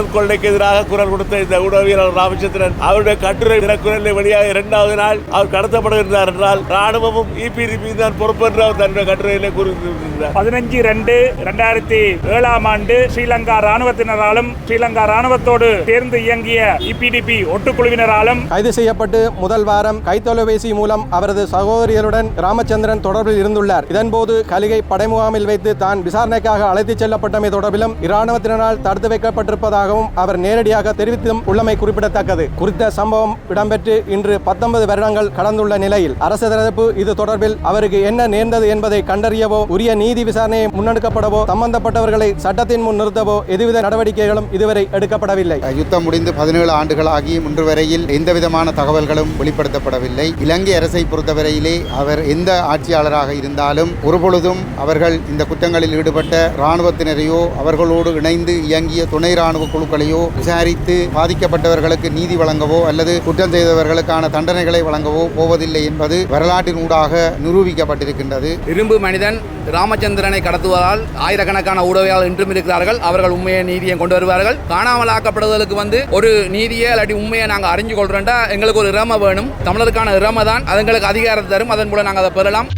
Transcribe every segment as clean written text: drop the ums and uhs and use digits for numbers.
மணல் கொள்ளைக்கு எதிராக குரல் கொடுத்த இந்த ஊடகவியலாளர் ராமச்சந்திரன் அவருடைய கட்டுரை தினக்குரலில் வெளியாக 2வது நாள் அவர் கடத்தப்படுகிறார் என்றால் ராணுவமும் EPDP தான் பொறுப்பு என்று அவர் தன்னுடைய கட்டுரையிலே கூறியிருக்கிறார். 15/2/2007 ஸ்ரீலங்கா ராணுவத்தினராலும் ஸ்ரீலங்கா ராணுவத்தோடு சேர்ந்து இயங்கிய EPDP ஒட்டுக்குழுவினராலும் கைது செய்யப்பட்டு முதல் வாரம் கைத்தொலைபேசி மூலம் அவரது சகோதரிகளுடன் ராமச்சந்திரன் தொடர்பில் இருந்துள்ளார். இதன்போது கலிகை படைமுகாமில் வைத்து தான் விசாரணைக்காக அழைத்துச் செல்லப்பட்டமை தொடர்பிலும் இராணுவத்தினரால் தடுத்து வைக்கப்பட்டிருப்பதாகவும் அவர் நேரடியாக தெரிவித்தும் உள்ளமை குறிப்பிடத்தக்கது. குறித்த சம்பவம் இடம்பெற்று இன்று 19 வருடங்கள் கடந்துள்ள நிலையில் அரசு தரப்பு இது தொடர்பில் அவருக்கு என்ன நேர்ந்தது என்பதை கண்டறியவோ உரிய நீதி விசாரணையை முன்னெடுக்கப்படவோ சம்பந்தப்பட்டவர்களை சட்டத்தின் முன் நிறுத்தவோ எதுவித நடவடிக்கைகளும் இதுவரை எடுக்கப்படவில்லை. யுத்தம் முடிந்து 17 ஆண்டுகளாகி இன்று வரையில் எந்தவிதமான தகவல்களும் வெளிப்படுத்தப்படவில்லை. இலங்கை அரசை பொறுத்தவரையிலே அவர் எந்த ஆட்சியாளராக இருந்தாலும் ஒருபொழுதும் அவர்கள் இந்த குற்றங்களில் ஈடுபட்ட இராணுவத்தினரையோ அவர்களோடு இணைந்து இயங்கிய துணை இராணுவ குழுக்களையோ விசாரித்து பாதிக்கப்பட்டவர்களுக்கு நீதி வழங்கவோ அல்லது குற்றம் செய்தவர்களுக்கான தண்டனைகளை வழங்கவோ போவதில்லை என்பது வரலாற்றின் ஊடாக நிரூபிக்கப்பட்டிருக்கின்றது. இரும்பு மனிதன் ராமச்சந்திரனை கடத்துவதால் ஆயிரக்கணக்கான ஊடகவியலாளர்கள் இன்றும் இருக்கிறார்கள். அவர்கள் உண்மையை நீதியை கொண்டு வருவார்கள். காணாமல் ஆக்கப்படுவதற்கு ஒரு நீதியை இல்லாட்டி உண்மையை நாங்கள் அறிஞ்சு கொள்றோம்டா எங்களுக்கு ஒரு இறமை வேணும். தமிழருக்கான இறமை தான் அது எங்களுக்கு அதிகாரத்தை தரும். அதன் மூலம் நாங்கள் அதை பெறலாம்.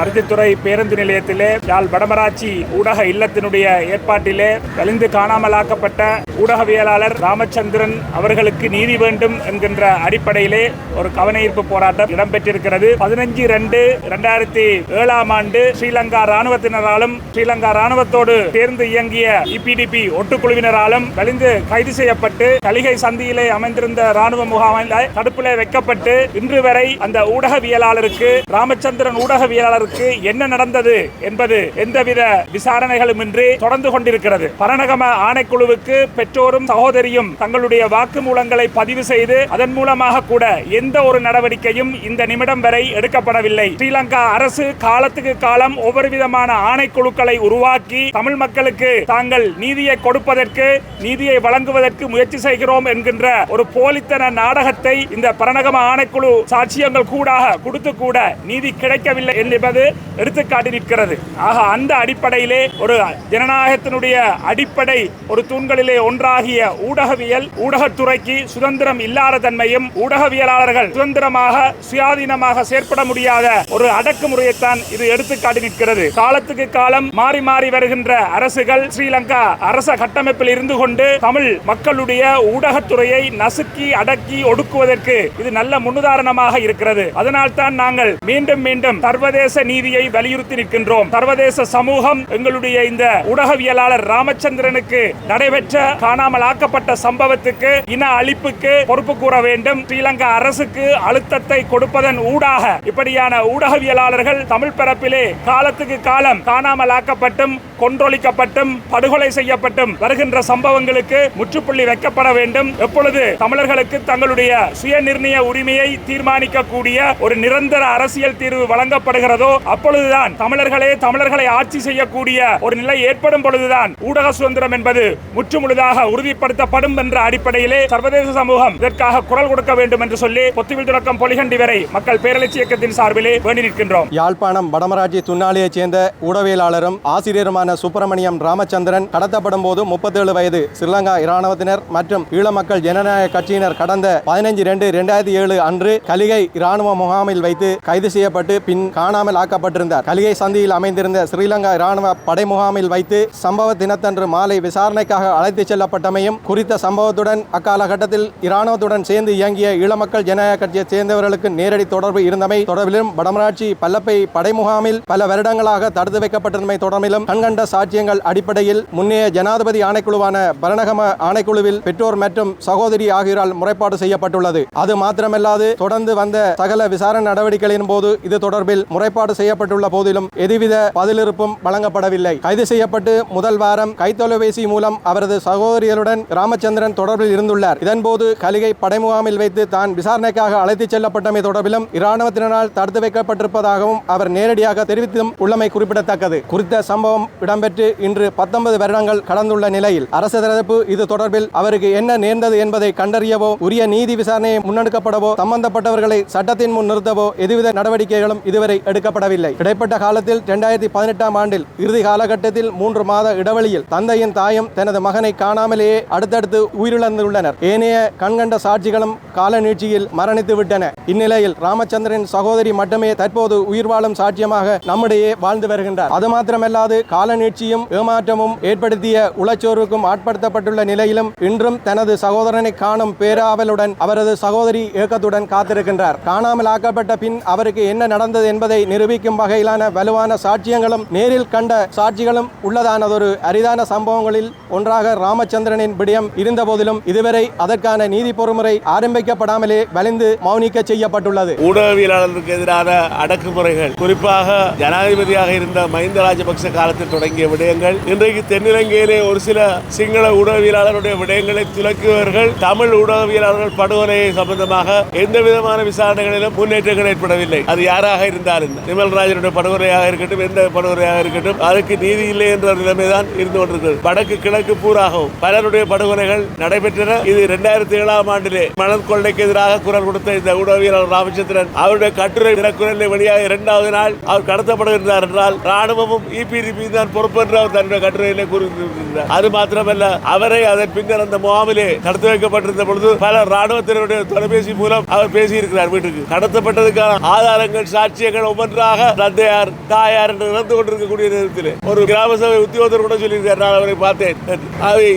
பருத்தித்துறை பேருந்து நிலையத்திலே யாழ் வடமராட்சி ஊடக இல்லத்தினுடைய ஏற்பாட்டிலே கலிந்து காணாமலாக்கப்பட்ட ஊடகவியலாளர் ராமச்சந்திரன் அவர்களுக்கு நீதி வேண்டும் என்கின்ற அடிப்படையிலே ஒரு கவனஈர்ப்பு போராட்டம் இடம்பெற்றிருக்கிறது. 15/2/2007 ஸ்ரீலங்கா ராணுவத்தினராலும் ஸ்ரீலங்கா ராணுவத்தோடு சேர்ந்து இயங்கிய EPDP ஒட்டுக்குழுவினராலும் கலிந்து கைது செய்யப்பட்டு கலிகை சந்தியிலே அமைந்திருந்த ராணுவ முகாமில் தடுப்பிலே வைக்கப்பட்டு இன்று வரை அந்த ஊடகவியலாளருக்கு ராமச்சந்திரன் ஊடகவியலாளருக்கு என்ன நடந்தது என்பது எந்தவித விசாரணைகளும் இன்றி தொடர்ந்து கொண்டிருக்கிறது. பரணகம ஆணைக்குழுவுக்கு பெற்றோரும் சகோதரியும் தங்களுடைய வாக்குமூலங்களை பதிவு செய்து அதன் மூலமாக கூட எந்த ஒரு நடவடிக்கையும் இந்த நிமிடம் வரை எடுக்கப்படவில்லை. ஸ்ரீலங்கா அரசு காலத்துக்கு காலம் ஒவ்வொரு விதமான ஆணைக்குழுக்களை உருவாக்கி தமிழ் மக்களுக்கு தாங்கள் நீதியை கொடுப்பதற்கு நீதியை வழங்குவதற்கு முயற்சி செய்கிறோம் என்கின்ற ஒரு போலித்தன நாடகத்தை இந்த பரணகம ஆணைக்குழு சாட்சியங்கள் கூடாக கொடுத்து கூட நீதி கிடைக்கவில்லை என்பது எடுத்துக்காட்டி நிற்கிறது. ஆக அந்த அடிப்படையிலே ஒரு ஜனநாயகத்தினுடைய அடிப்படை ஒரு தூண்களிலே ஒன்றாகிய ஊடகவியல் ஊடகத்துறைக்கு சுதந்திரம் இல்லாத தன்மையும் ஊடகவியலாளர்கள் சுதந்திரமாக சுயாதீனமாக செயற்பட முடியாத ஒரு அடக்குமுறையைத்தான் இது எடுத்துக்காட்டி நிற்கிறது. காலத்துக்கு காலம் மாறி மாறி வருகின்ற அரசுகள் ஸ்ரீலங்கா அரச கட்டமைப்பில் இருந்து கொண்டு தமிழ் மக்களுடைய ஊடகத்துறையை நசுக்கி அடக்கி ஒடுக்குவதற்கு இது நல்ல முன்னுதாரணமாக இருக்கிறது. அதனால் தான் நாங்கள் மீண்டும் மீண்டும் சர்வதேச நீதியை வலியுறுத்தி நிற்கின்றோம். சர்வதேச சமூகம் எங்களுடைய இந்த ஊடகவியலாளர் ராமச்சந்திரனுக்கு நடைபெற்ற காணாமல் ஆக்கப்பட்ட சம்பவத்துக்கு இன அழிப்புக்கு பொறுப்பு கூற வேண்டும். ஸ்ரீலங்கா அரசுக்கு அழுத்தத்தை கொடுப்பதன் ஊடாக இப்படியான ஊடகவியலாளர்கள் தமிழ் பரப்பிலே காலத்துக்கு காலம் காணாமல் ஆக்கப்பட்டும் கொன்றொழிக்கப்பட்டும் படுகொலை செய்யப்பட்டும் வருகின்ற சம்பவங்களுக்கு முற்றுப்புள்ளி வைக்கப்பட வேண்டும். எப்பொழுது தமிழர்களுக்கு தங்களுடைய சுய நிர்ணய உரிமையை தீர்மானிக்கக்கூடிய ஒரு நிரந்தர அரசியல் தீர்வு வழங்கப்படுகிறதோ அப்பொழுதுதான் தமிழர்களை ஆட்சி செய்யக்கூடிய ஒரு நிலை ஏற்படும் பொழுதுதான் ஊடக சுதந்திரம் என்பது முற்றுமுழுதாக உறுதிப்படுத்தப்படும் என்ற அடிப்படையிலே சர்வதேச சமூகம் இதற்காக குரல் கொடுக்க வேண்டும் என்று சொல்லி பொத்துவில் தொடக்கம் பொலிகண்டி வரை மக்கள் பேரழிச்சி இயக்கத்தின் சார்பிலே வேண்டி நிற்கின்றோம். யாழ்ப்பாணம் வடமராட்சி துன்னாலியைச் சேர்ந்த ஊடகவியலாளரும் ஆசிரியருமான சுப்பிரமணியம் ராமச்சந்திரன் கடத்தப்படும் போது 37 வயது ஸ்ரீலங்கா இராணுவத்தினர் மற்றும் ஈழ மக்கள் ஜனநாயக கட்சியினர் கடந்த 15/2/2007 அன்று கலிகை இராணுவ முகாமில் வைத்து கைது செய்யப்பட்டு பின் காணாமல் ஆக்கப்பட்டிருந்தார். கலிகை சந்தியில் அமைந்திருந்த ஸ்ரீலங்கா இராணுவ படை முகாமில் வைத்து சம்பவ தினத்தன்று மாலை விசாரணைக்காக அழைத்துச் செல்லப்பட்டமையும் குறித்த சம்பவத்துடன் அக்காலகட்டத்தில் இராணுவத்துடன் சேர்ந்து இயங்கிய ஈழ மக்கள் ஜனநாயக கட்சியைச் சேர்ந்தவர்களுக்கு நேரடி தொடர்பு இருந்தமை தொடர்பிலும் வடமராட்சி பல்லப்பை படை முகாமில் பல வருடங்களாக தடுத்து வைக்கப்பட்டிருந்தமை தொடர்பிலும் கண்கண்ட சாட்சியங்கள் அடிப்படையில் முன்னைய ஜனாதிபதி ஆணைக்குழுவான பரணகம ஆணைக்குழுவில் பெற்றோர் மற்றும் சகோதரி ஆகியோரால் முறைப்பாடு செய்யப்பட்டுள்ளது. அது மாத்திரமல்லாது தொடர்ந்து வந்த சகல விசாரணை நடவடிக்கைகளின் போது இது தொடர்பில் முறைப்பாடு செய்யப்பட்டுள்ள போதிலும் எதுவித பதிலிருப்பும் வழங்கப்படவில்லை. கைது செய்யப்பட்டு முதல் வாரம் கைத்தொலைபேசி மூலம் அவரது சகோதரி சகோதரிகளுடன் ராமச்சந்திரன் தொடர்பில் இருந்துள்ளார். இதன்போது கலிகை படைமுகாமில் வைத்து தான் விசாரணைக்காக அழைத்துச் செல்லப்பட்டமை தொடர்பிலும் இராணுவத்தினரால் தடுத்து வைக்கப்பட்டிருப்பதாகவும் அவர் நேரடியாக தெரிவித்தும் உள்ளமை குறிப்பிடத்தக்கது. குறித்த சம்பவம் இடம்பெற்று இன்று 19 வருடங்கள் கடந்துள்ள நிலையில் அரசு தரப்பு இது தொடர்பில் அவருக்கு என்ன நேர்ந்தது என்பதை கண்டறியவோ உரிய நீதி விசாரணையை முன்னெடுக்கப்படவோ சம்பந்தப்பட்டவர்களை சட்டத்தின் முன் நிறுத்தவோ எதுவித நடவடிக்கைகளும் இதுவரை எடுக்கப்படவில்லை. இடைப்பட்ட காலத்தில் 2018ஆம் ஆண்டில் இறுதி காலகட்டத்தில் 3 மாத இடைவெளியில் தந்தையின் தாயும் தனது மகனை காணாமலேயே அடுத்தடுத்து உயிரிழந்துள்ளனர். ஏனைய கண்கண்ட சாட்சிகளும் கால நீட்சியில் மரணித்து விட்டன. இந்நிலையில் ராமச்சந்திரன் சகோதரி மட்டுமே தற்போது உயிர் வாழும் சாட்சியமாக நம்மிடையே வாழ்ந்து வருகின்றார். அது மாத்திரமல்லாது கால நீட்சியும் ஏமாற்றமும் ஏற்படுத்திய உளச்சோர்வுக்கும் ஆட்படுத்தப்பட்டுள்ள நிலையிலும் இன்றும் தனது சகோதரனை காணும் பேராவலுடன் அவரது சகோதரி ஏக்கத்துடன் காத்திருக்கின்றார். காணாமல் ஆக்கப்பட்ட பின் அவருக்கு என்ன நடந்தது என்பதை நிரூபிக்கும் வகையிலான வலுவான சாட்சியங்களும் நேரில் கண்ட சாட்சிகளும் உள்ளதானதொரு அரிதான சம்பவங்களில் ஒன்றாக ராமச்சந்திரனின் விடயம் இருந்த போதிலும் இதுவரை அதற்கான நீதி பொறுமுறை ஆரம்பிக்கப்படாமலே வலிந்து மௌனிக்க செய்யப்பட்டுள்ளது. ஊடகவியலாளருக்கு எதிரான அடக்குமுறைகள், குறிப்பாக ஜனாதிபதியாக இருந்த மஹிந்த ராஜபக்ச காலத்தில் தொடங்கிய விடயங்கள் இன்றைக்கு தென்னிலங்கையிலே ஒரு சில சிங்கள ஊடகவியலாளருடைய விடயங்களை துலக்கியவர்கள் தமிழ் ஊடகவியலாளர்கள் படுகொலை சம்பந்தமாக எந்த விதமான விசாரணைகளிலும் முன்னேற்றங்கள் ஏற்படவில்லை. அது யாராக இருந்தாலும் நிமல்ராஜனுடைய படுகொலையாக இருக்கட்டும், எந்த படுகொலையாக இருக்கட்டும், அதுக்கு நீதி இல்லை என்ற நிலைமைதான் இருந்து கொண்டிருக்கிறது. வடக்கு கிழக்கு பூராகவும் பலருடைய படுகொலைகள் நடைபெற்றன. இது 2007ஆம் ஆண்டிலே மணல் கொள்ளைக்கு எதிராக குரல் கொடுத்த இந்த ஊடகவியலாளர் ராமச்சந்திரன் அவருடைய கட்டுரை தினக்குரலில் வெளியாக 2வது நாள் அவர் கடத்தப்படுகின்றார் என்றால் ராணுவமும் இபிடிபி தான் பொறுப்பு என்று அவர் தன்னுடைய கட்டுரையிலே கூறியிருக்கிறார். அது மாத்திரமல்ல, அவரை அதன் பின்னர் அந்த முகாமிலே கடத்தி வைக்கப்பட்டிருந்த பொழுது பல ராணுவத்தினருடைய தொலைபேசி மூலம் அவர் பேசியிருக்கிறார். வீட்டுக்கு கடத்தப்பட்டதுக்கான ஆதாரங்கள், சாட்சியங்கள் ஒவ்வொன்றாக தந்தையார், தாயார் என்று இறந்து கொண்டிருக்கக்கூடிய நேரத்தில் ஒரு கிராம சபை உத்தியோகத்தர் கூட சொல்லியிருக்கார், நான் அவரை பார்த்தேன்.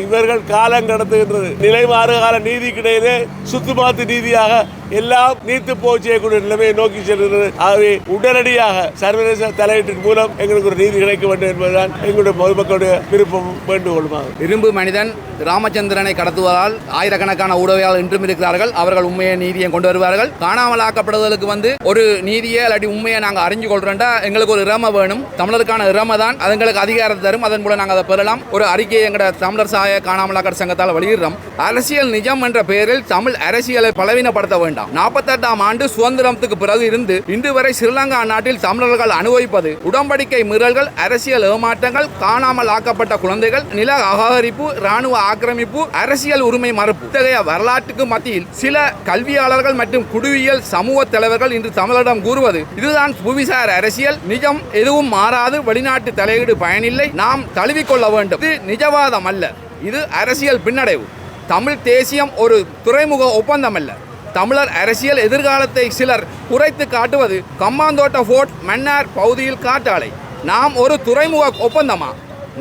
இவர்கள் காலம் கடத்துகின்றது நிலை மாறு கால நீதி கிடையிலே சுத்துமாத்து நீதியாக எல்லாம் நீத்து போய் செய்யக்கூடிய நிலைமையை நோக்கி செல்கிறது. ஆகவே உடனடியாக சர்வதேச தலையீட்டின் மூலம் எங்களுக்கு ஒரு நீதி கிடைக்க வேண்டும் என்பதுதான் எங்களுடைய பொதுமக்களுடைய விருப்பமும் வேண்டுகோளுமாகும். இரும்பு மனிதன் ராமச்சந்திரனை கடத்துவதால் ஆயிரக்கணக்கான ஊடகவியலாளர்கள் இன்றும் இருக்கிறார்கள். அவர்கள் உண்மையை நீதியை கொண்டு வருவார்கள். காணாமல் ஆக்கப்படுவதற்கு ஒரு நீதியை இல்லாட்டி உண்மையை நாங்கள் அறிஞ்சு கொள்றோம்டா எங்களுக்கு ஒரு இறமை வேணும். தமிழருக்கான இறமை தான் அது எங்களுக்கு அதிகாரத்தை தரும். அதன் மூலம் நாங்கள் அதை பெறலாம். ஒரு அறிக்கையை எங்களோட தமிழர் சாய காணாமலாக்கர் சங்கத்தால் வெளியிடுறோம். அரசியல் நிஜம் என்ற பெயரில் தமிழ் அரசியலை பலவீனப்படுத்த வேண்டாம். 48ஆம் ஆண்டு சுதந்திரத்துக்கு பிறகு இருந்து இன்று வரை ஸ்ரீலங்கா நாட்டில் தமிழர்கள் அனுபவிப்பது உடன்படிக்கை மீறல்கள், அரசியல் ஏமாற்றங்கள், காணாமல் ஆக்கப்பட்ட குழந்தைகள், நில அபகரிப்பு, ராணுவ ஆக்கிரமிப்பு, அரசியல் உரிமை மறுப்பு. இத்தகைய வரலாற்றுக்கு மத்தியில் சில கல்வியாளர்கள் மற்றும் குடியியல் சமூக தலைவர்கள் இன்று தமிழரிடம் கூறுவது இதுதான் புவிசார் அரசியல், நிஜம் எதுவும் மாறாது, வெளிநாட்டு தலையீடு பயனில்லை, நாம் தழுவிக்கொள்ள வேண்டும். இது நிஜவாதம் அல்ல, இது அரசியல் பின்னடைவு. தமிழ் தேசியம் ஒரு துறைமுக ஒப்பந்தம் அல்ல. தமிழர் அரசியல் எதிர்காலத்தை சிலர் குறைத்து காட்டுவது கம்மாந்தோட்ட ஃபோர்ட் மன்னார் பகுதியில் காற்றாலை. நாம் ஒரு துறைமுக ஒப்பந்தமா?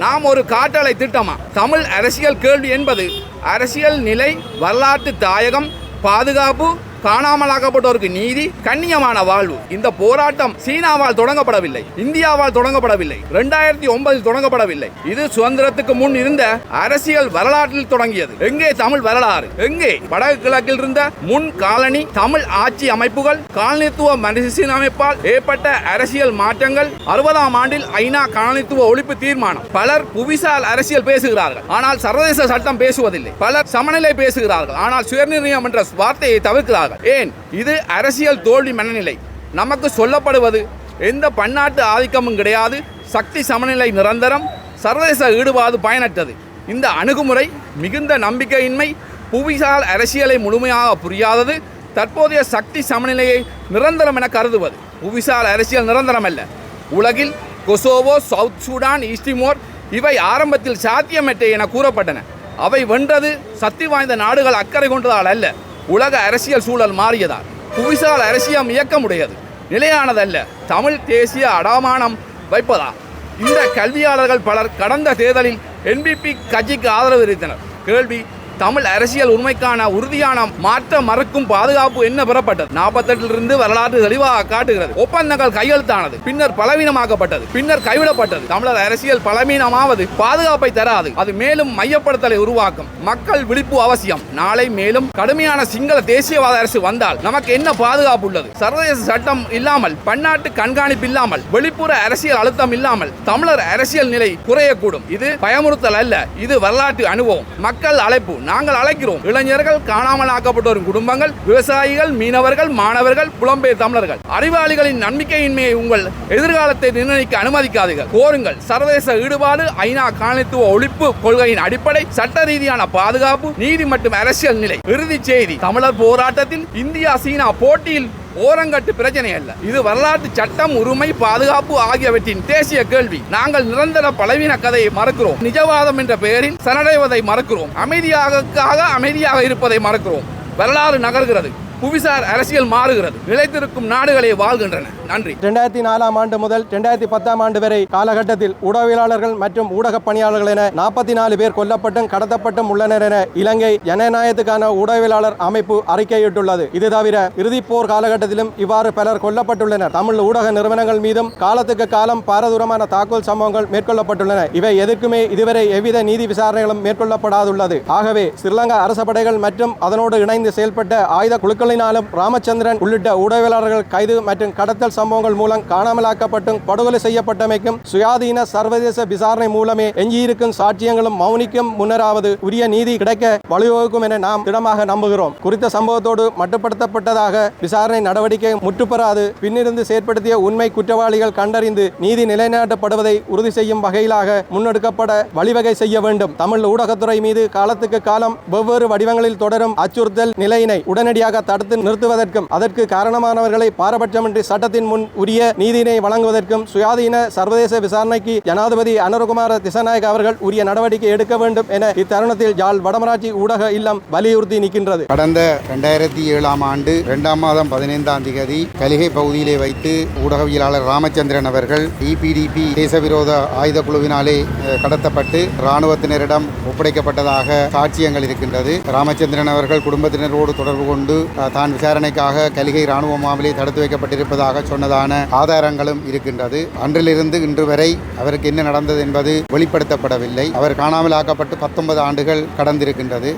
நாம் ஒரு காற்றாலை திட்டமா? தமிழ் அரசியல் கேள்வி என்பது அரசியல் நிலை, வரலாற்று தாயகம், பாதுகாப்பு, காணாமலாக்கப்பட்டோருக்கு நீதி, கண்ணியமான வாழ்வு. இந்த போராட்டம் சீனாவால் தொடங்கப்படவில்லை, இந்தியாவால் தொடங்கப்படவில்லை, 2009 தொடங்கப்படவில்லை. இது சுதந்திரத்துக்கு முன் இருந்த அரசியல் வரலாற்றில் தொடங்கியது. எங்கே தமிழ் வரலாறு? எங்கே வடக்கு கிழக்கில் இருந்த முன் காலனி தமிழ் ஆட்சி அமைப்புகள், காலனித்துவ மறுசீரமைப்பால் ஏற்பட்ட அரசியல் மாற்றங்கள், 60ஆம் ஆண்டில் ஐநா காலனித்துவ ஒழிப்பு தீர்மானம். பலர் புவிசார் அரசியல் பேசுகிறார்கள், ஆனால் சர்வதேச சட்டம் பேசுவதில்லை. பலர் சமநிலை பேசுகிறார்கள், ஆனால் சுயநிர்ணயம் என்ற வார்த்தையை தவிர்க்கிறார்கள். ஏன்? இது அரசியல் தோல்வி மனநிலை. நமக்கு சொல்லப்படுவது எந்த பன்னாட்டு ஆதிக்கமும் கிடையாது, சக்தி சமநிலை நிரந்தரம், சர்வதேச ஈடுபாடு பயனற்றது. இந்த அணுகுமுறை மிகுந்த நம்பிக்கையின்மை, புவிசார் அரசியலை முழுமையாக புரியாதது, தற்போதைய சக்தி சமநிலையை நிரந்தரம் என கருதுவது. புவிசார் அரசியல் நிரந்தரம் அல்ல. உலகில் கொசோவோ, சவுத் சூடான், ஈஸ்டிமோர் இவை ஆரம்பத்தில் சாத்தியமற்ற என கூறப்பட்டன. அவை வென்றது சக்தி வாய்ந்த நாடுகள் அக்கறை கொண்டதால் அல்ல, உலக அரசியல் சூழல் மாறியதால். புவிசார் அரசியல் இயக்கமுடையது, நிலையானதல்ல, தமிழ் தேசிய அடமானம் வைப்பதா? இந்த கல்வியாளர்கள் பலர் கடந்த தேர்தலில் என்பிபி கட்சிக்கு ஆதரவு தெரிவித்தனர். கேள்வி, தமிழ் அரசியல் உண்மைக்கான உறுதியான மாற்ற மறுக்கும் பாதுகாப்பு என்ன பெறப்பட்டது? 48 வரலாற்று தெளிவாக காட்டுகிறது. ஒப்பந்தங்கள் கையெழுத்தானது, பின்னர் பலவீனமாக்கப்பட்டது, பின்னர் கைவிடப்பட்டது. தமிழர் அரசியல் பலவீனமாவது பாதுகாப்பை தராது, அது மேலும் மையப்படுத்தலை உருவாக்கும். மக்கள் விழிப்பு அவசியம். நாளை மேலும் கடுமையான சிங்கள தேசியவாத அரசு வந்தால் நமக்கு என்ன பாதுகாப்பு உள்ளது? சர்வதேச சட்டம் இல்லாமல், பன்னாட்டு கண்காணிப்பு இல்லாமல், வெளிப்புற அரசியல் அழுத்தம் இல்லாமல் தமிழர் அரசியல் நிலை குறையக்கூடும். இது பயமுறுத்தல் அல்ல, இது வரலாற்று அனுபவம். மக்கள் அழைப்பு, நாங்கள் அழைக்கிறோம். இளைஞர்கள், காணாமல் ஆக்கப்பட்டோரின் குடும்பங்கள், விவசாயிகள், மீனவர்கள், மாணவர்கள், புலம்பெயர் தமிழர்கள், அறிவாளிகளின் நம்பிக்கையின்மையை உங்கள் எதிர்காலத்தை நிர்ணயிக்க அனுமதிக்காதீர்கள். கோருங்கள். சர்வதேச ஈடுபாடு, ஐநா காலனித்துவ ஒழிப்பு கொள்கையின் அடிப்படை, சட்ட ரீதியான பாதுகாப்பு, நீதி மற்றும் அரசியல் நிலை. இறுதி செய்தி: தமிழர் போராட்டத்தில் இந்தியா சீனா போட்டியில் ஓரங்கட்டு பிரச்சனை அல்ல, இது வரலாற்று சட்டம், உரிமை, பாதுகாப்பு ஆகியவற்றின் தேசிய கேள்வி. நாங்கள் நிரந்தர பலவீன கதையை மறக்கிறோம். நிஜவாதம் என்ற பெயரில் சரணடைவதை மறக்கிறோம். அமைதியாக இருப்பதை மறக்கிறோம். வரலாறு நகர்கிறது, புவிசார் அரசியல் மாறுகிறது, நிலைத்திருக்கும் நாடுகளே வாழ்கின்றன. நன்றி. 2004 ஆண்டு முதல் 2010 ஆண்டு வரை காலகட்டத்தில் ஊடகவியலாளர்கள் மற்றும் ஊடக பணியாளர்கள் என 44 பேர் கொல்லப்பட்டும் கடத்தப்பட்டும் உள்ளனர் என இலங்கை ஜனநாயகத்துக்கான ஊடகவியலாளர் அமைப்பு அறிக்கையிட்டுள்ளது. இது தவிர இறுதிப் போர் காலகட்டத்திலும் இவ்வாறு பலர் கொல்லப்பட்டுள்ளனர். தமிழ் ஊடக நிறுவனங்கள் மீதும் காலத்துக்கு காலம் பாரதூரமான தாக்குதல் சம்பவங்கள் மேற்கொள்ளப்பட்டுள்ளன. இவை எதற்குமே இதுவரை எவ்வித நீதி விசாரணைகளும் மேற்கொள்ளப்படாதுள்ளது. ஆகவே ஸ்ரீலங்கா அரச படைகள் மற்றும் அதனோடு இணைந்து செயல்பட்ட ஆயுத குழுக்கள் ராமச்சந்திரன் உள்ளிட்ட ஊடகவியலாளர்கள் கைது மற்றும் கடத்தல் சம்பவங்கள் மூலம் காணாமலாக்கப்பட்டும் படுகொலை செய்யப்பட்டமைக்கும் சுயாதீன சர்வதேச விசாரணை மூலமே எஞ்சியிருக்கும் சாட்சியங்களும் மௌனிக்கும் முன்னராவது உரிய நீதி கிடைக்க வழிவகுக்கும் என நாம் திடமாக நம்புகிறோம். குறித்த சம்பவத்தோடு மட்டுப்படுத்தப்பட்டதாக விசாரணை நடவடிக்கை முற்றுப்பெறாது பின்னிருந்து செயற்படுத்திய உண்மை குற்றவாளிகள் கண்டறிந்து நீதி நிலைநாட்டப்படுவதை உறுதி செய்யும் வகையிலாக முன்னெடுக்கப்பட வழிவகை செய்ய வேண்டும். தமிழ் ஊடகத்துறை மீது காலத்துக்கு காலம் வெவ்வேறு வடிவங்களில் தொடரும் அச்சுறுத்தல் நிலையினை உடனடியாக தடுத்து நிறுத்துவதற்கும் அதற்கு காரணமானவர்களை பாரபட்சமின்றி சட்டத்தின் முன் உரிய நீதியினை வழங்குவதற்கும் சுயாதீன சர்வதேச விசாரணைக்கு ஜனாதிபதி அனுரகுமார திசாநாயக்க அவர்கள் உரிய நடவடிக்கை எடுக்க வேண்டும் என இத்தருணத்தில் யாழ் வடமராட்சி ஊடக இல்லம் வலியுறுத்தி நிற்கின்றது. கடந்த 2007 ஆண்டு 2 மாதம் 15ஆம் தேதி கலிகை பகுதியிலே வைத்து ஊடகவியலாளர் ராமச்சந்திரன் அவர்கள் EPDP தேசவிரோத ஆயுத குழுவினாலே கடத்தப்பட்டு இராணுவத்தினரிடம் ஒப்படைக்கப்பட்டதாக சாட்சியங்கள் இருக்கின்றது. ராமச்சந்திரன் அவர்கள் குடும்பத்தினரோடு தொடர்பு கொண்டு தான் விசாரணைக்காக கலிகை இராணுவ முகாமிலே தடுத்து வைக்கப்பட்டிருப்பதாக சொன்னதான ஆதாரங்களும் இருக்கின்றது. அன்றிலிருந்து இன்று வரை அவருக்கு என்ன நடந்தது என்பது வெளிப்படுத்தப்படவில்லை. அவர் காணாமல் ஆக்கப்பட்டு 19 ஆண்டுகள் கடந்திருக்கின்றது.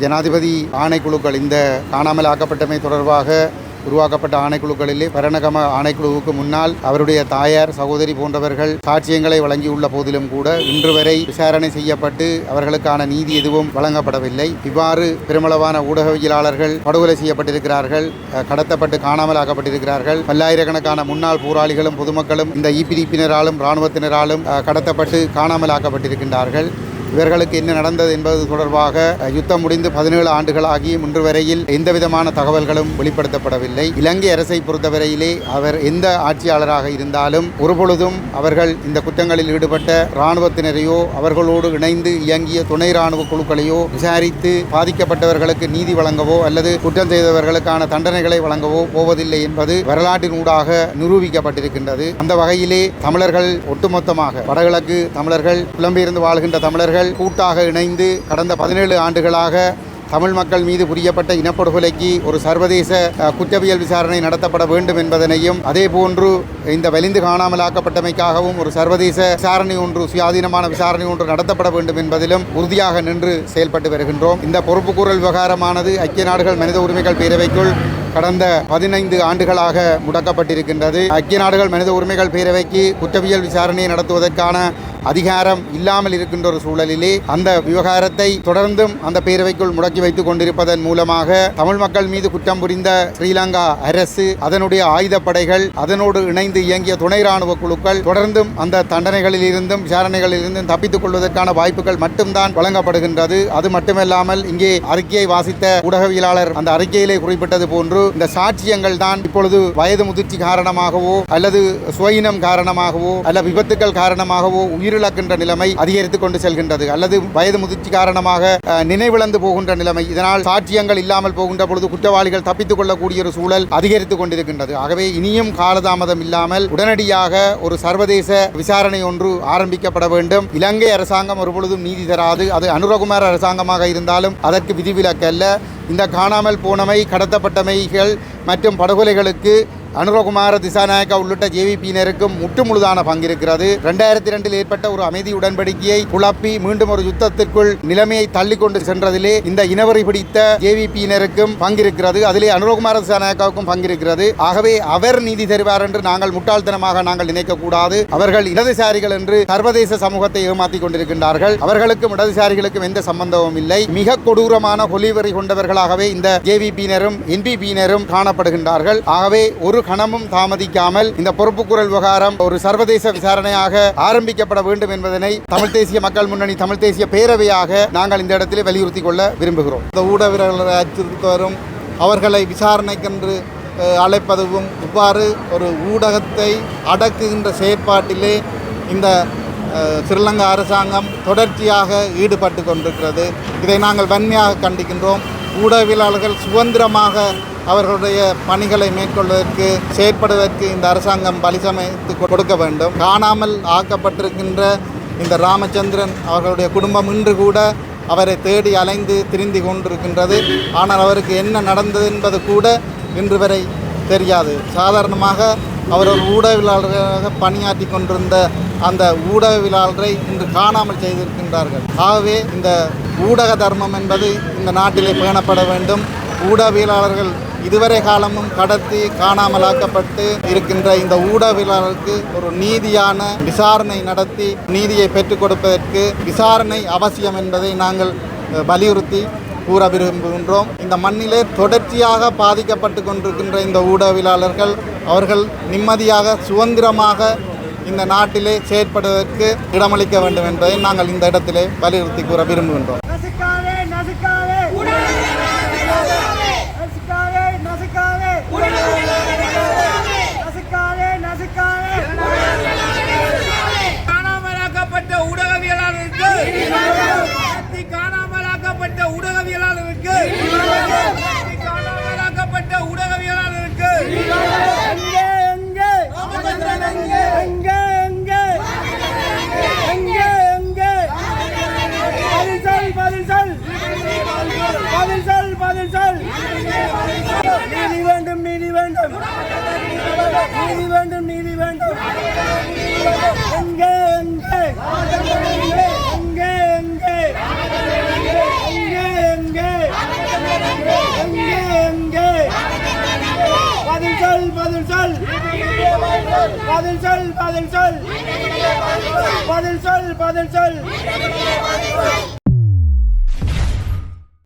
ஜனாதிபதி ஆணைக்குழுக்கள் இந்த காணாமல் ஆக்கப்பட்டமை தொடர்பாக உருவாக்கப்பட்ட ஆணைக்குழுக்களிலே பரணகம ஆணைக்குழுவுக்கு முன்னால் அவருடைய தாயார், சகோதரி போன்றவர்கள் சாட்சியங்களை வழங்கியுள்ள போதிலும் கூட இன்று வரை விசாரணை செய்யப்பட்டு அவர்களுக்கான நீதி எதுவும் வழங்கப்படவில்லை. இவ்வாறு பெருமளவான ஊடகவியலாளர்கள் படுகொலை செய்யப்பட்டிருக்கிறார்கள், கடத்தப்பட்டு காணாமல் ஆக்கப்பட்டிருக்கிறார்கள். பல்லாயிரக்கணக்கான முன்னாள் போராளிகளும் பொதுமக்களும் இந்த EPDP-னராலும் இராணுவத்தினராலும் கடத்தப்பட்டு காணாமல் ஆக்கப்பட்டிருக்கின்றார்கள். இவர்களுக்கு என்ன நடந்தது என்பது தொடர்பாக யுத்தம் முடிந்து 17 ஆண்டுகளாகி இன்று வரையில் எந்தவிதமான தகவல்களும் வெளிப்படுத்தப்படவில்லை. இலங்கை அரசை பொறுத்தவரையிலே அவர் எந்த ஆட்சியாளராக இருந்தாலும் ஒருபொழுதும் அவர்கள் இந்த குற்றங்களில் ஈடுபட்ட இராணுவத்தினரையோ அவர்களோடு இணைந்து இயங்கிய துணை இராணுவ குழுக்களையோ விசாரித்து பாதிக்கப்பட்டவர்களுக்கு நீதி வழங்கவோ அல்லது குற்றம் செய்தவர்களுக்கான தண்டனைகளை வழங்கவோ போவதில்லை என்பது வரலாற்றின் ஊடாக நிரூபிக்கப்பட்டிருக்கின்றது. அந்த வகையிலே தமிழர்கள் ஒட்டுமொத்தமாக வடகிழக்கு தமிழர்கள், புலம்பெயர்ந்து வாழ்கின்ற தமிழர்கள் கூட்டாக இணைந்து கடந்த 17 ஆண்டுகளாக தமிழ் மக்கள் மீது புரியப்பட்ட இனப்படுகொலைக்கு ஒரு சர்வதேச குற்றவியல் விசாரணை நடத்தப்பட வேண்டும் என்பதனையும், அதே போன்று இந்த வலிந்து காணாமலாக்கப்பட்டமைக்காகவும் ஒரு சர்வதேச விசாரணை ஒன்று, சுயாதீனமான விசாரணை ஒன்று நடத்தப்பட வேண்டும் என்பதிலும் உறுதியாக நின்று செயல்பட்டு வருகின்றோம். இந்த பொறுப்புக்கூறல் விவகாரமானது ஐக்கிய நாடுகள் மனித உரிமைகள் பேரவைக்குள் கடந்த 15 ஆண்டுகளாக முடக்கப்பட்டிருக்கின்றது. ஐக்கிய நாடுகள் மனித உரிமைகள் பேரவைக்கு குற்றவியல் விசாரணையை நடத்துவதற்கான அதிகாரம் இல்லாமல் இருக்கின்ற ஒரு சூழலிலே அந்த விவகாரத்தை தொடர்ந்தும் அந்த பேரவைக்குள் முடக்கி வைத்துக் கொண்டிருப்பதன் மூலமாக தமிழ் மக்கள் மீது குற்றம் புரிந்த ஸ்ரீலங்கா அரசு, அதனுடைய ஆயுதப்படைகள், அதனோடு இணைந்து இயங்கிய துணை இராணுவ குழுக்கள் தொடர்ந்தும் அந்த தண்டனைகளில் இருந்தும் விசாரணைகளில் இருந்தும் தப்பித்துக் கொள்வதற்கான வாய்ப்புகள் மட்டும்தான் வழங்கப்படுகின்றது. அது மட்டுமல்லாமல் இங்கே அறிக்கையை வாசித்த ஊடகவியலாளர் அந்த அறிக்கையிலே குறிப்பிட்டது போன்று போன்று இந்த சாட்சியங்கள் தான் இப்பொழுது வயது முதிர்ச்சி காரணமாகவோ அல்லது சுயினம் காரணமாகவோ அல்ல விபத்துக்கள் காரணமாகவோ உயிரிழக்கின்ற நிலைமை அதிகரித்துக் கொண்டு செல்கின்றது, அல்லது வயது முதிர்ச்சி காரணமாக நினைவிழந்து போகின்ற நிலைமை. இதனால் சாட்சியங்கள் இல்லாமல் போகின்ற பொழுது குற்றவாளிகள் தப்பித்துக் கொள்ளக்கூடிய ஒரு சூழல் அதிகரித்துக் கொண்டிருக்கின்றது. ஆகவே இனியும் காலதாமதம் இல்லாமல் உடனடியாக ஒரு சர்வதேச விசாரணை ஒன்று ஆரம்பிக்கப்பட வேண்டும். இலங்கை அரசாங்கம் ஒருபொழுதும் நீதி தராது. அது அனுரகுமார் அரசாங்கமாக இருந்தாலும் அதற்கு விதிவிலக்கல்ல. இந்த காணாமல் போனமை, கடத்தப்பட்டமைகள் மற்றும் படுகொலைகளுக்கு அனுரகுமார திசாநாயக்கா உள்ளிட்ட ஜேவிபியினருக்கும் முற்றுமுழுதான பங்கு இருக்கிறது. 2002 ஏற்பட்ட ஒரு அமைதி உடன்படிக்கையை குழப்பி மீண்டும் ஒரு யுத்தத்திற்குள் நிலைமையை தள்ளிக்கொண்டு சென்றதிலே இந்த இனவரி பிடித்த ஜேவிபியினருக்கும் பங்கு இருக்கிறது. அதிலே அனுரகுமார திசாநாயக்காவுக்கும் பங்கு இருக்கிறது. ஆகவே அவர் நீதி தருவார் என்று நாங்கள் முட்டாள்தனமாக நினைக்கக்கூடாது. அவர்கள் இடதுசாரிகள் என்று சர்வதேச சமூகத்தை ஏமாற்றிக் கொண்டிருக்கின்றார்கள். அவர்களுக்கும் இடதுசாரிகளுக்கும் எந்த சம்பந்தமும் இல்லை. மிக கொடூரமான கொலிவரி கொண்டவர்களாகவே இந்த ஜேவிபியினரும் என்பிபியினரும் காணப்படுகின்றார்கள். ஆகவே ஒரு கணமும் தாமதிக்காமல் இந்த பொறுப்புக்குரல் விவகாரம் ஒரு சர்வதேச விசாரணையாக ஆரம்பிக்கப்பட வேண்டும் என்பதனை தமிழ் தேசிய மக்கள் முன்னணி தமிழ் தேசிய பேரவையாக நாங்கள் இந்த இடத்திலே வலியுறுத்திக் கொள்ள விரும்புகிறோம். இந்த ஊடகவியலாளரை அச்சுறுத்துவரும் அவர்களை விசாரணைக்கென்று அழைப்பதும் இவ்வாறு ஒரு ஊடகத்தை அடக்குகின்ற செயற்பாட்டிலே இந்த ஸ்ரீலங்கா அரசாங்கம் தொடர்ச்சியாக ஈடுபட்டு கொண்டிருக்கிறது. இதை நாங்கள் வன்மையாக கண்டிக்கின்றோம். ஊடகவியலாளர்கள் சுதந்திரமாக அவர்களுடைய பணிகளை மேற்கொள்வதற்கு செயற்படுவதற்கு இந்த அரசாங்கம் வழிசமைத்து கொடுக்க வேண்டும். காணாமல் ஆக்கப்பட்டிருக்கின்ற இந்த ராமச்சந்திரன் அவர்களுடைய குடும்பம் இன்று கூட அவரை தேடி அலைந்து திரிந்து கொண்டிருக்கின்றது. ஆனால் அவருக்கு என்ன நடந்தது என்பது கூட இன்று வரை தெரியாது. சாதாரணமாக அவர் ஒரு ஊடகவியலாளராக பணியாற்றி கொண்டிருந்த அந்த ஊடகவியலாளரை இன்று காணாமல் செய்திருக்கின்றார்கள். ஆகவே இந்த ஊடக தர்மம் என்பது இந்த நாட்டிலே பேணப்பட வேண்டும். ஊடகவியலாளர்கள் இதுவரை காலமும் கடத்தி காணாமலாக்கப்பட்டு இருக்கின்ற இந்த ஊடகவியலாளருக்கு ஒரு நீதியான விசாரணை நடத்தி நீதியை பெற்றுக் கொடுப்பதற்கு விசாரணை அவசியம் என்பதை நாங்கள் வலியுறுத்தி கூற விரும்புகின்றோம். இந்த மண்ணிலே தொடர்ச்சியாக பாதிக்கப்பட்டு கொண்டிருக்கின்ற இந்த ஊடகவியலாளர்கள் அவர்கள் நிம்மதியாக சுதந்திரமாக இந்த நாட்டிலே செயற்படுவதற்கு இடமளிக்க வேண்டும் என்பதை நாங்கள் இந்த இடத்திலே வலியுறுத்தி கூற விரும்புகின்றோம். காணாமலாக்கப்பட்ட ஊடகவியலாளருக்கு காணாமலாக்கப்பட்ட ஊடகவியலாளருக்கு காணாமலாக்கப்பட்ட ஊடகவியலாளருக்கு நீதி வேண்டும், நீதி வேண்டும், நீதி வேண்டும், நீதி வேண்டும். எங்கே எங்கே எங்கே எங்கே எங்கே எங்கே எங்கே எங்கே பதில் சொல், பதில் சொல், பதில் சொல், பதில் சொல், பதில் சொல், பதில் சொல்.